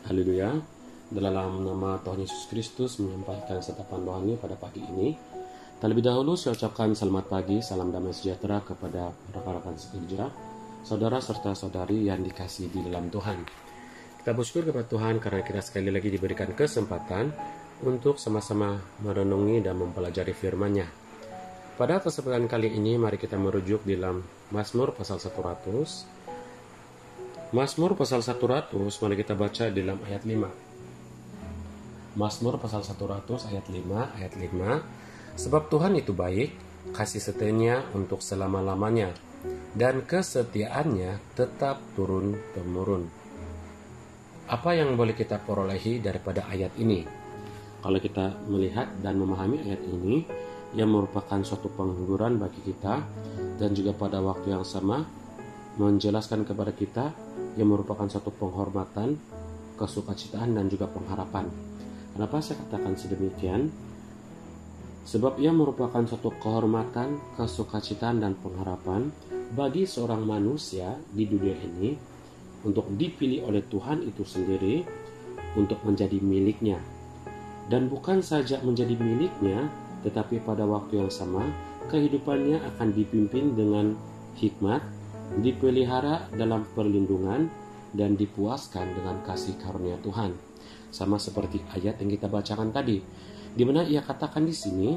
Haleluya. Dalam nama Tuhan Yesus Kristus menyampaikan satapan rohani pada pagi ini. Terlebih dahulu saya ucapkan selamat pagi, salam damai sejahtera kepada rekan-rekan sekerja, saudara serta saudari yang dikasihi di dalam Tuhan. Kita bersyukur kepada Tuhan karena kita sekali lagi diberikan kesempatan untuk sama-sama merenungi dan mempelajari firman-Nya. Pada kesempatan kali ini mari kita merujuk dalam Mazmur pasal 100. Mazmur pasal 100, mari kita baca dalam ayat 5. Mazmur pasal 100 ayat 5. Sebab Tuhan itu baik, kasih setianya untuk selama-lamanya, dan kesetiaannya tetap turun-temurun. Apa yang boleh kita perolehi daripada ayat ini? Kalau kita melihat dan memahami ayat ini, yang merupakan suatu penghiburan bagi kita, dan juga pada waktu yang sama menjelaskan kepada kita yang merupakan suatu penghormatan, kesukacitaan, dan juga pengharapan. Kenapa saya katakan sedemikian? Sebab ia merupakan suatu kehormatan, kesukacitaan, dan pengharapan bagi seorang manusia di dunia ini untuk dipilih oleh Tuhan itu sendiri untuk menjadi miliknya. Dan bukan saja menjadi miliknya, tetapi pada waktu yang sama kehidupannya akan dipimpin dengan hikmat, dipelihara dalam perlindungan, dan dipuaskan dengan kasih karunia Tuhan. Sama seperti ayat yang kita bacakan tadi, di mana ia katakan di sini,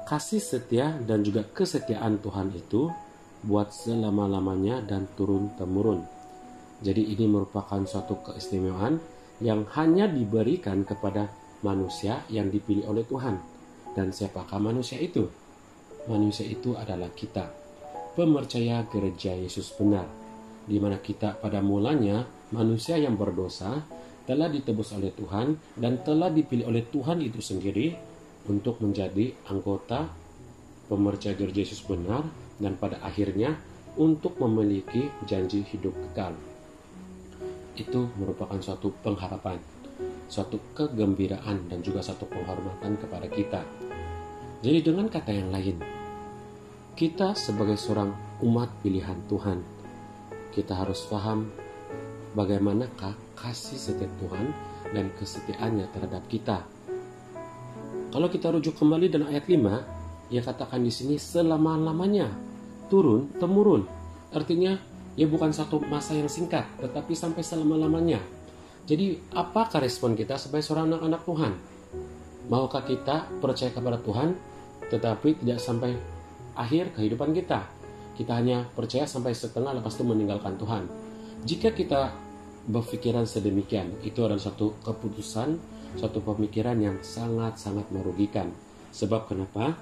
kasih setia dan juga kesetiaan Tuhan itu buat selama-lamanya dan turun-temurun. Jadi ini merupakan suatu keistimewaan yang hanya diberikan kepada manusia yang dipilih oleh Tuhan. Dan siapakah manusia itu? Manusia itu adalah kita, pemercaya gereja Yesus benar, di mana kita pada mulanya manusia yang berdosa telah ditebus oleh Tuhan dan telah dipilih oleh Tuhan itu sendiri untuk menjadi anggota pemercaya gereja Yesus benar, dan pada akhirnya untuk memiliki janji hidup kekal. Itu merupakan suatu pengharapan, suatu kegembiraan, dan juga satu penghormatan kepada kita. Jadi dengan kata yang lain, kita sebagai seorang umat pilihan Tuhan, kita harus paham bagaimanakah kasih setia Tuhan dan kesetiaannya terhadap kita. Kalau kita rujuk kembali dalam ayat 5, ia katakan di sini selama-lamanya, turun temurun. Artinya, ya bukan satu masa yang singkat, tetapi sampai selama-lamanya. Jadi, apakah respon kita sebagai seorang anak-anak Tuhan? Maukah kita percaya kepada Tuhan, tetapi tidak sampai akhir kehidupan kita? Kita hanya percaya sampai setengah, lepas itu meninggalkan Tuhan. Jika kita berpikiran sedemikian, itu adalah suatu keputusan, suatu pemikiran yang sangat-sangat merugikan. Sebab kenapa?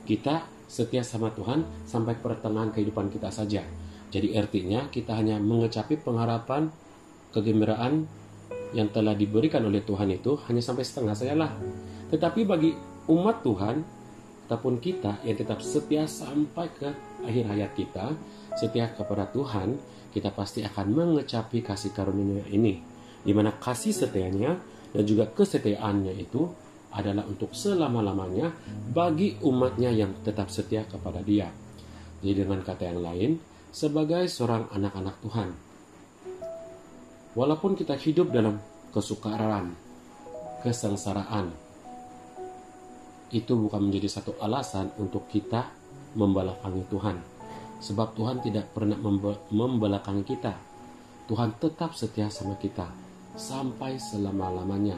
Kita setia sama Tuhan sampai pertengahan kehidupan kita saja. Jadi artinya kita hanya mengecapi pengharapan, kegembiraan yang telah diberikan oleh Tuhan itu hanya sampai setengah sajalah. Tetapi bagi umat Tuhan, ataupun kita yang tetap setia sampai ke akhir hayat kita, setia kepada Tuhan, kita pasti akan mengecapi kasih karunia ini, di mana kasih setianya dan juga kesetiaannya itu adalah untuk selama-lamanya bagi umatnya yang tetap setia kepada Dia. Jadi dengan kata yang lain, sebagai seorang anak-anak Tuhan, walaupun kita hidup dalam kesukaran, kesengsaraan, itu bukan menjadi satu alasan untuk kita membelakangi Tuhan. Sebab Tuhan tidak pernah membelakangi kita. Tuhan tetap setia sama kita sampai selama-lamanya.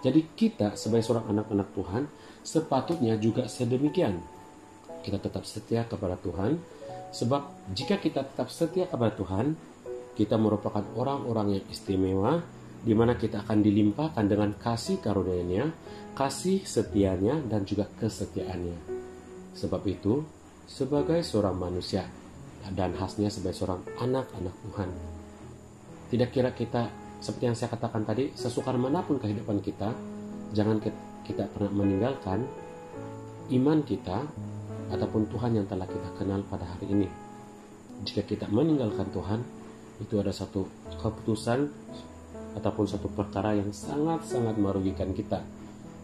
Jadi kita sebagai seorang anak-anak Tuhan sepatutnya juga sedemikian. Kita tetap setia kepada Tuhan. Sebab jika kita tetap setia kepada Tuhan, kita merupakan orang-orang yang istimewa, di mana kita akan dilimpahkan dengan kasih karunia-Nya, kasih setianya, dan juga kesetiaannya. Sebab itu, sebagai seorang manusia, dan khasnya sebagai seorang anak-anak Tuhan, tidak kira kita, seperti yang saya katakan tadi, sesukar manapun kehidupan kita, jangan kita pernah meninggalkan iman kita, ataupun Tuhan yang telah kita kenal pada hari ini. Jika kita meninggalkan Tuhan, itu ada satu keputusan ataupun satu perkara yang sangat-sangat merugikan kita,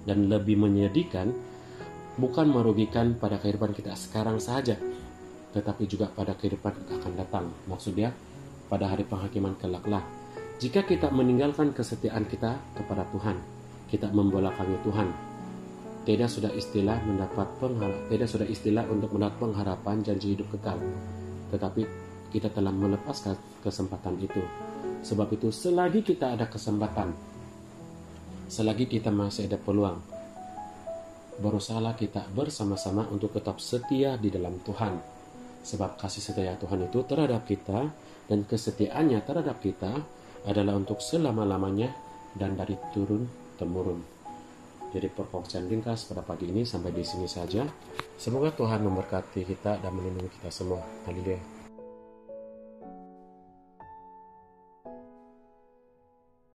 dan lebih menyedihkan, bukan merugikan pada kehidupan kita sekarang saja, tetapi juga pada kehidupan yang akan datang. Maksudnya pada hari penghakiman kelaklah, Jika kita meninggalkan kesetiaan kita kepada Tuhan, kita membelakangi Tuhan, tidak sudah istilah untuk mendapat pengharapan janji hidup kekal, tetapi kita telah melepaskan kesempatan itu. Sebab itu, selagi kita ada kesempatan, selagi kita masih ada peluang, berusahalah kita bersama-sama untuk tetap setia di dalam Tuhan. Sebab kasih setia Tuhan itu terhadap kita dan kesetiaannya terhadap kita adalah untuk selama-lamanya dan dari turun-temurun. Jadi perkongsian ringkas pada pagi ini sampai di sini saja. Semoga Tuhan memberkati kita dan melindungi kita semua. Haleluya.